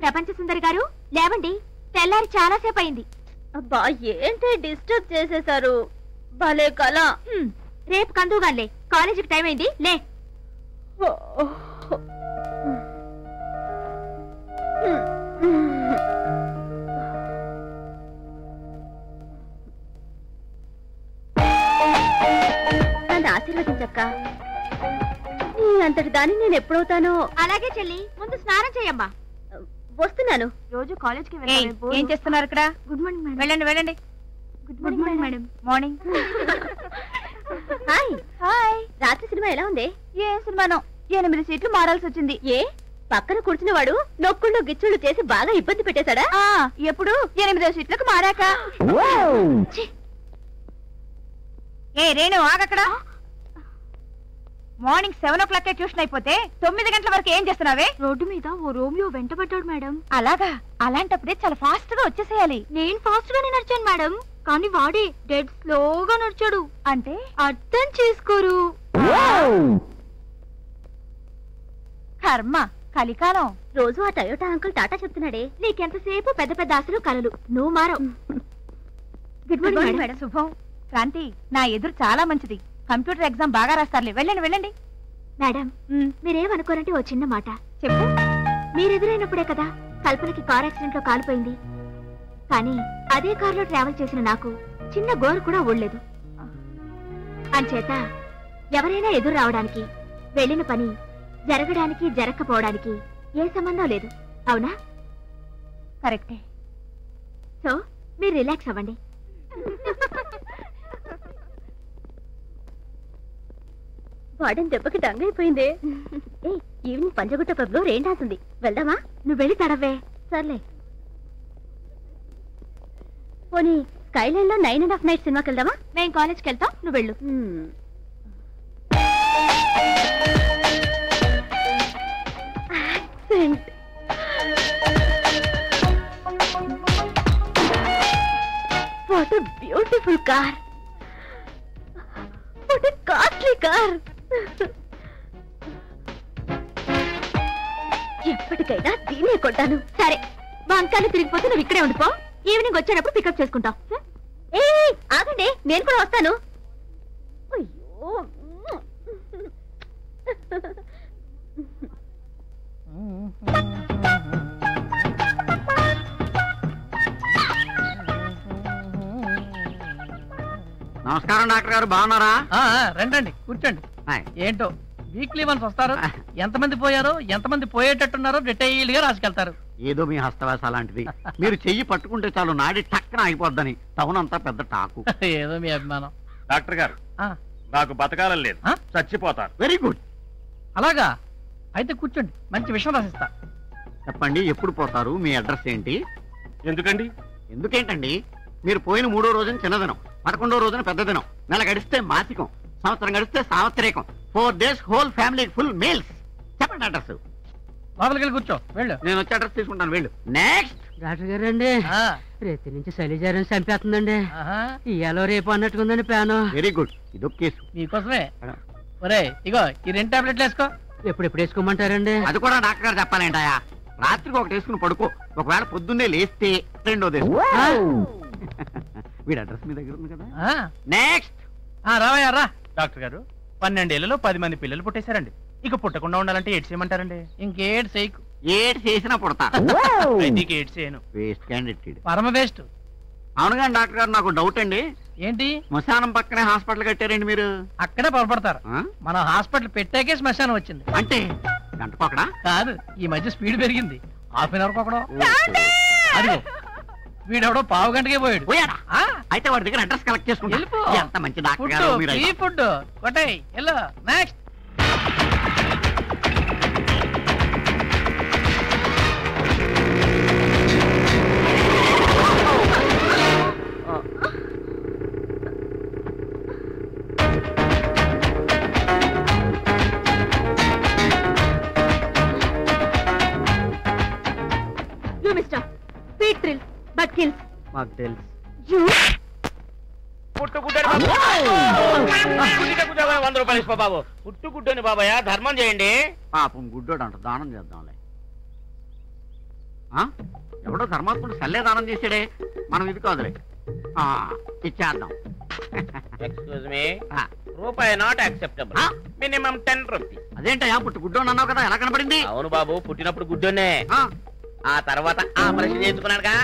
ప్రపంచ సుందరి గారు లేవండి, తెల్లారి చాలాసేపు అయింది. అబ్బా ఏంటి డిస్టర్బ్ చేసేశారు, భలే కళ. రేపు కందుగాలే, కాలేజీకి టైం అయింది, లే. నన్ను ఆశీర్వదించక్క, నీ అంతటి దాన్ని నేను ఎప్పుడవుతానో. అలాగే చెల్లి, ముందు స్నానం చేయమ్మా. వస్తున్నాను. రోజు కాలేజ్ కి ఏం చేస్తున్నారు ఇక్కడ? Good morning madam. వెళ్ళండి వెళ్ళండి. Good morning madam. Morning. Hi hi. రాత్రి సినిమా ఎలా ఉంది? ఏ సినిమానో 8 సీట్లు మారాల్సి వచ్చింది. ఏ పక్కన కూర్చున్నవాడు నొక్కుళ్ళు గిచ్చుళ్ళు చేసి బాగా ఇబ్బంది పెట్టేశాడా? ఎప్పుడు 8వ సీట్లకు మారాక. ఏ రేణు ఆగక్కడ. మార్నింగ్ 7 o'clock ట్యూషన్ అయిపోతే 9 గంటల వరకు ఏం చేస్తున్నావే? రోడ్డు మీద ఓ రోమియో వెంటబడ్డాడు మేడం. అలాగా? అలాంటప్పుడే చాలా ఫాస్ట్ గా వచ్చేసేయాలి. నేను ఫాస్ట్ గానే నడిచాను మేడం, కానీ వాడే డెడ్ స్లోగా నడిచాడు. అంటే అర్థం చేసుకోరు. కర్మ, కలికాలం. రోజు ఆ టయోటా అంకుల్ టాటా చెప్తున్నాడే. నీకెంతసేపు పెద్ద పెద్ద ఆశలు కలలు, నువ్వు మారవు. Good morning madam. శుభం. క్రాంతి, నా ఎదురు చాలా మంచిది. కంప్యూటర్ ఎగ్జామ్ బాగా రాస్తారులే. వెళ్ళండి వెళ్ళండి. మేడం, మీరేమనుకోరంటే ఓ చిన్న మాట చెప్పు. మీరెదురైనప్పుడే కదా కల్పనకి కార్ యాక్సిడెంట్ లో కాలిపోయింది. కానీ అదే కారులో ట్రావెల్ చేసిన నాకు చిన్న గోరు కూడా ఊడలేదు. అంచేత ఎవరైనా ఎదురు రావడానికి, వెళ్ళిన పని జరగడానికి జరగకపోవడానికి ఏ సంబంధం లేదు, అవునా? కరెక్టే. సో మీరు రిలాక్స్ అవ్వండి. వాడని దెబ్బకి డంగైపోయిందే. ఏ ఈవినింగ్ పంజగుట్ట పబ్ లో రెయిన్ డాన్స్ ఉంది, వెళ్దామా? నువ్వు వెళ్ళి తడవే. సర్లే. పోనీ స్కైలైన్ లో 9.5 nights సినిమాకి వెళ్దామా? మేము కాలేజ్కి వెళ్తాం, నువ్వు వెళ్ళు. What a beautiful car, what a costly car. ఎప్పటికైనా దీనే కొట్టాను. సరే, వంకాయలు తిరిగిపోతే నువ్వు ఇక్కడే ఉండిపో. ఈవినింగ్ వచ్చేటప్పుడు పికప్ చేసుకుంటాం. ఏ ఆగండి, నేను కూడా వస్తాను. అయ్యో, నమస్కారం డాక్టర్ గారు, బాగున్నారా? రండి కూర్చోండి. ఏంటో వీక్లీ వన్స్ వస్తారు, ఎంతమంది పోయారో ఎంతమంది పోయేటట్టున్నారో డీటెయిల్ గా రాసుకెళ్తారు. ఏదో మీ హస్తవాస అలాంటిది. మీరు చెయ్యి పట్టుకుంటే చాలు నాడి టక్కన అయిపోద్దని టౌన్ అంతా పెద్ద టాకు. ఏదో మీ అభిమానం. డాక్టర్ గారు, నాకు బతకాలని లేదు, చచ్చిపోతారు. Very good. అలాగా? అయితే కూర్చోండి, మంచి విషయం రాసిస్తా. చెప్పండి, ఎప్పుడు పోతారు? మీ అడ్రస్ ఏంటి? ఎందుకండి? ఎందుకేంటండి? మీరు పోయిన 3వ రోజున చిన్నదినం, 11వ రోజున పెద్ద దినం, నెల గడిస్తే మాసికం, సంవత్సరం గడిస్తే సావత్రికం, 4 days whole family full meals. చెప్పండి అడ్రస్. లోపలికి వెళ్ళి కూర్చో, వెళ్ళు. నేను వచ్చి అడ్రస్ తీసుకుంటాను, వెళ్ళు. నెక్స్ట్. డాక్టర్ గారు అండి, రేతి నుంచి శైలజారం చంపేస్తుందండి. ఇయాలో రేపు అన్నట్టుకుందండి ప్లాను. వెరీ గుడ్, ఇదొక కేసు మీకోసమే. ఒరే ఇగో ఈ 2 టాబ్లెట్లు వేసుకో. ఎప్పుడు వేసుకోమంటారండి? అది కూడా డాక్టర్ గారు చెప్పాలేంటాయా? రాత్రికి ఒకటి వేసుకుని పడుకో, ఒకవేళ పొద్దున్నే లేస్తే 2వ. వీడి అడ్రస్ మీ దగ్గర ఉంది కదా. నెక్స్ట్. రావయ్యా రా. డాక్టర్ గారు, 12 ఏళ్లలో 10 మంది పిల్లలు పుట్టేశారండి. ఇక పుట్టకుండా ఉండాలంటే ఏడ్ చేయమంటారండి? ఇంకేడ్ చేయకు. ఏడ్ చేసినా పుడతా. ఏడ్ చేయను. వేస్ట్ క్యాండిడేట్, పరమ వేస్ట్. అవునుగా డాక్టర్ గారు, నాకు డౌట్ అండి. ఏంటి? శ్మశానం పక్కనే హాస్పిటల్ కట్టారండి మీరు. అక్కడే పొరపడతారు. మన హాస్పిటల్ పెట్టాకే శ్మశానం వచ్చింది. అంటే గంటకొకడా? కాదు, ఈ మధ్య స్పీడ్ పెరిగింది. హాఫ్ అన్ అవర్ ఒకడో. అదిగో వీడెవడో 1/2 గంటకే పోయాడు. అయితే వాడి దగ్గర అడ్రస్ కలెక్ట్ చేసుకుంటా. ఎంత మంచి డాక్టర్ గారు మీరు. ఈ ఫుడ్ కొట్టాయి. Yellow next. You mister, speed thrill, but kills. మాకు తెలుసు. You. 100 రూపాయలు ఇసుకో బాబు. పుట్టుగుడ్డని బాబాయ్, ధర్మం చేయండి. పాపం గుడ్డోడు అంట, దానం చేద్దాంలే. ఎవడో ధర్మాత్ముడు సల్లే దానం చేసాడే, మనం ఇది కాదులే, ఇచ్చేద్దాం. ఎక్స్క్యూజ్ మీ, రూపాయి నాట్ యాక్సెప్టబుల్, మినిమం 10 రూపీస్. అదేంటయ్యా, పుట్టి గుడ్డోని అన్నావు కదా, ఎలా కనపడింది? అవును బాబు, పుట్టినప్పుడు గుడ్డోనే, ఆ తర్వాత ఆపరేషన్ చేయించుకున్నాడుగా.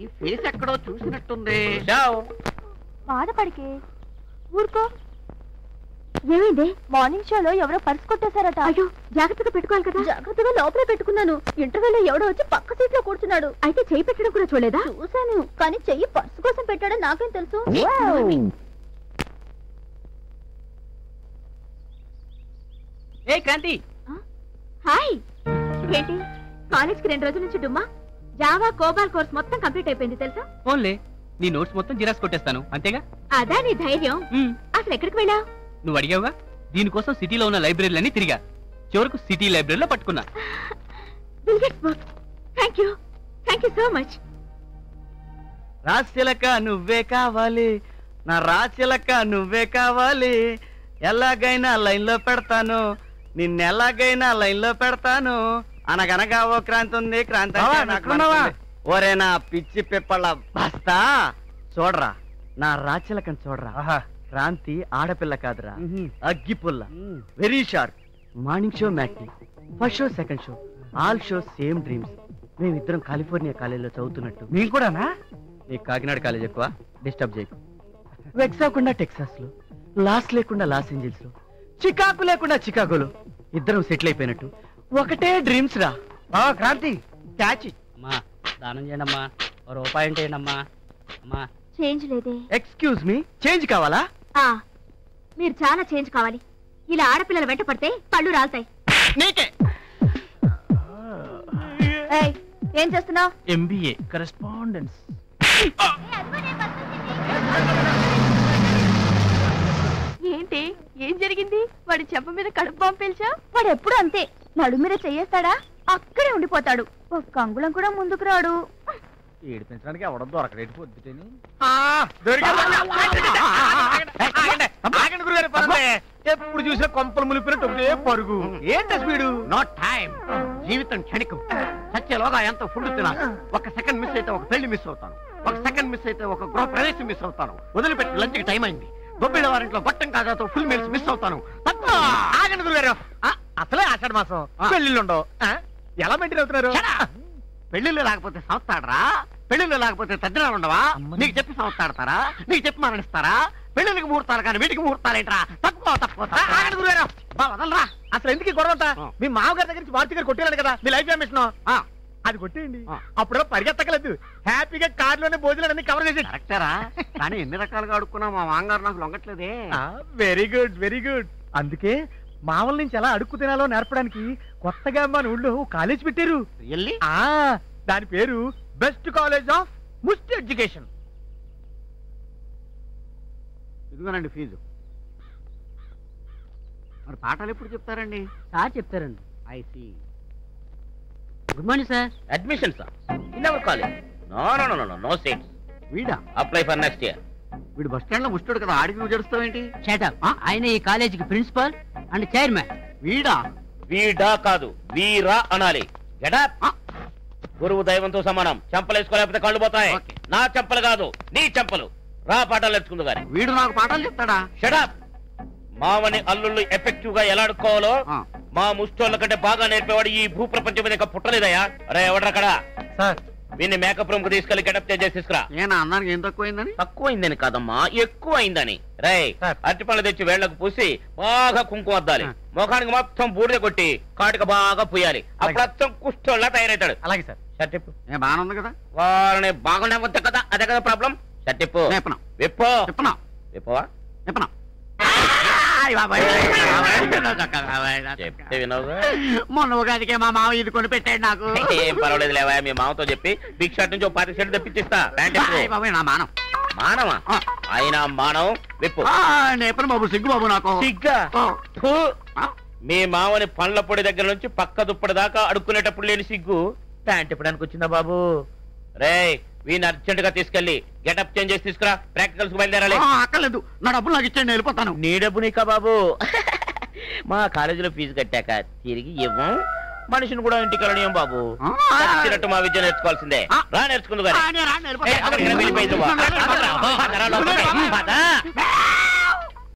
ఈ ఫేస్ ఎక్కడో చూసినట్టుంది. బాధపడికే, ఊరుకో. ఏమైంది? మార్నింగ్ షోలో ఎవరో పర్స్ కొట్టేశారట. అయ్యో, జాగ్రత్తగా పెట్టుకోవాలి కదా. జాగ్రత్తగా లోపలే పెట్టుకున్నాను. ఇంటర్వ్యూలో ఎవడో వచ్చి పక్క సీట్ లో కూర్చున్నాడు. అయితే చెయ్యి పెట్టడం కూడా చూడలేదా? చూశాను, కానీ చెయ్యి పర్స్ కోసం పెట్టాడని నాకేం తెలుసు. ఏ క్రాంతి, హాయ్. ఏంటి కాలేజ్ కి 2 రోజుల నుంచి డుమ్మా? జావా కోబాల్ కోర్స్ మొత్తం కంప్లీట్ అయిపోయింది తెలుసా? ఫోన్లే, నీ నోట్స్ మొత్తం జిరాక్స్ కొట్టేస్తాను, అంతేగా? అదా నీ ధైర్యం? అసలు ఎక్కడికి వెళ్ళావు? నువ్వు అడిగావుగా, దీనికోసం సిటీలో ఉన్న లైబ్రరీలన్నీ తిరిగా, చివరకు సిటీ లైబ్రరీలో పట్టుకున్నా. Thank you so much. రాశిలక నువ్వే కావాలి, నా రాశిలక నువ్వే కావాలి, ఎలాగైనా లైన్ లో పెడతాను, నిన్నెలాగైనా లైన్ లో పెడతాను, అనగనగా ఓ క్రాంతి ఉంది, క్రాంతి ఓరే నా పిచ్చి పిప్పళ్ళ బస్తా. చూడరా నా రాచలకని చూడరా, క్రాంతి ఆడపిల్ల కాదురా, అగ్గిపుల్ల, very sharp. Morning show matinee, first show second show, all show same dreams. మేమిద్దరం కాలిఫోర్నియా కాలేజీలో చదువుతున్నట్టు. మేము కూడానా? నీకు కాకినాడ కాలేజ్ ఎక్కువ, డిస్టర్బ్ చేయకు. వెక్స్ అవ్వకుండా టెక్సాస్ లో, లాస్ లేకుండా లాస్ ఏంజల్స్ లో, చికాకు లేకుండా చికాగోలో ఇద్దరం సెటిల్ అయిపోయినట్టు ఒకటే డ్రీమ్స్ రా. క్రాంతి క్యాచ్. అమ్మా దానం చేయండి అమ్మా, రూపాయి అంటే ఏంటమ్మా? అమ్మా చేంజ్ లేదే. ఎక్స్క్యూజ్ మీ, చేంజ్ కావాలా? మీరు చాలా చేంజ్ కావాలి. ఇలా ఆడపిల్లల వెంట పడితే పళ్ళు రాలుతాయి. నీకే. ఏం చేస్తున్నావు? MBA correspondence. ఏంటి, ఏం జరిగింది? వాడి చెంప మీద కడుపు బాంబు పేల్చా? వాడు ఎప్పుడు అంతే, నడు మీద చెయ్యేస్తాడా, అక్కడే ఉండిపోతాడు. ఒక్క అంగుళం కూడా ముందుకు రాడు. ఏడిపించడానికి ఎవడం దొరకలేదు పొద్దుటని. ఎప్పుడు చూసినా కొంపలు ములిపినట్టు ఒకటే పరుగు. ఏంట స్పీడు? No time. జీవితం క్షణికం. సత్యలోగా ఎంత ఫుడ్ తినాలి. ఒక సెకండ్ మిస్ అయితే ఒక పెళ్లి మిస్ అవుతాను, ఒక సెకండ్ మిస్ అయితే ఒక గృహ ప్రవేశం మిస్ అవుతాను. వదిలిపెట్టి లంచ్కి టైం అయింది. బొబ్బిళ్ళ వారింట్లో గొట్టం కాజాతో ఫుల్ మీల్స్ మిస్ అవుతాను. ఆగండి గురుగారు, అసలే ఆషాఢ మాసం, పెళ్లిళ్ళు ఉండవు. ఎలా మెయింటైన్ అవుతున్నారు? పెళ్లిళ్ళు లేకపోతే సంస్థాడరా? పెళ్లిళ్ళు లేకపోతే తద్దినాలు ఉండవా? నీకు చెప్పి సంస్థాడతారా? నీకు చెప్పి మరణిస్తారా? పెళ్లిళ్ళకి ముహూర్తాలు కానీ వీటికి ముహూర్తాలు ఏంట్రా? తక్కువ వదలరా. అసలు ఎందుకు గొడవ? మీ మామగారి దగ్గర నుంచి మారుతి గారు కొట్టేయాలి కదా మీ లైఫ్ మిషన్, అది కొట్టేయండి. అప్పుడు పరిగెత్తకలేదు, హ్యాపీగా కార్లోనే భోజనాలన్నీ కవర్ చేసి. కరెక్టరా, కానీ ఎన్ని రకాలుగా అడుక్కున్నా మా మామగారు నాకు లొంగట్లేదే. Very good very good. అందుకే మామల నుంచి ఎలా అడుక్కు తినాలో నేర్పడానికి కొత్తగా మన ఊళ్ళో కాలేజ్ పెట్టారు. దాని పేరు బెస్ట్ కాలేజ్ ఆఫ్ ముస్ట్ ఎడ్యుకేషన్. ఇదిగోనండి ఫీజు. మరి పాఠాలు ఎప్పుడు చెప్తారండి? సార్ చెప్తారండి. I see. Good morning sir. Admission sir in our college. No seats. వీడా? Apply for next year. వీడు బస్ స్టాండ్ లో ముస్టుడు కదా, ఆడికి నువ్వు జడుస్తావేంటి? ఆయన ఈ కాలేజీకి ప్రిన్సిపల్ అండ్ చైర్మన్. వీడా? వీడా కాదు, వీరా అనాలి. గెటప్. గురువు దైవంతో సమానం. చెంపలేసుకోలేకపోతే కళ్ళు పోతాయి. నా చెంపలు కాదు, నీ చెంపలు. రా పాఠాలు నేర్చుకుందు గాని. వీడు నాకు పాఠాలు చెప్తాడా? షటప్. మావని అల్లుళ్ళు ఎఫెక్టివ్ గా ఎలా ఆడుకోవాలో మా ముష్టోళ్ళ కంటే బాగా నేర్పేవాడు ఈ భూ ప్రపంచం మీద ఇంకా పుట్టలేదయా. అరే ఎవడ్రక్కడ? సార్ వీన్ని మేకప్ రూమ్ కు తీసుకెళ్లి గెటప్ చేసి తీసుకురా. ఏనా అన్నానికి ఏం తక్కువైందని? తక్కువైందని కాదమ్మా, ఎక్కువ అయిందని. రై అరటిపళ్ళు తెచ్చి వేళ్లకు పూసి బాగా కుంకుమ అద్దాలి. ముఖానికి మొత్తం బూడిద కొట్టి కాటికి బాగా పూయాలి. అప్పుడు అచ్చం కుష్టోళ్ళ తయారవుతాడు. అలాగే సార్. షర్టిప్పు. బాగానే ఉంది కదా? వాళ్ళని బాగుండవద్దు కదా, అదే కదా ప్రాబ్లం. షర్టిప్పు. విప్పో. విప్పవా? చెప్తే వినవుగా. మొన్న ఉగాదికే మా మామ ఇది కొని పెట్టాడు నాకు. ఏం పర్వాలేదు లేవా, మీ మామతో చెప్పి బిగ్ షర్ట్ నుంచి 10 షర్ట్ తెప్పించిస్తా. నా మానం. మానవా? అయినా మానవం. విప్పు. నేపథ్యం బాబు, సిగ్గు బాబు నాకు. సిగ్గా? మీ మామని పండ్ల పొడి దగ్గర నుంచి పక్క దుప్పటి దాకా అడుక్కునేటప్పుడు లేని సిగ్గు ప్యాంట్ ఇప్పడానికి వచ్చిందా బాబు? రే వీని అర్జెంట్ గా తీసుకెళ్లి గెటప్ చేంజ్ చేసి తీసుకురా. ప్రాక్టికల్స్ బయలుదేరాలి. అక్కర్లేదు, నా డబ్బులు నాకు ఇచ్చేయండి, వెళ్ళిపోతాను. నీ డబ్బు నీకా బాబు? మా కాలేజీలో ఫీజు కట్టాక తిరిగి ఇవ్వం. మనిషిని కూడా ఇంటికి వెళ్ళనియం బాబు. నచ్చినట్టు మా విద్య నేర్చుకోవాల్సిందే. రా నేర్చుకుందు కానీ.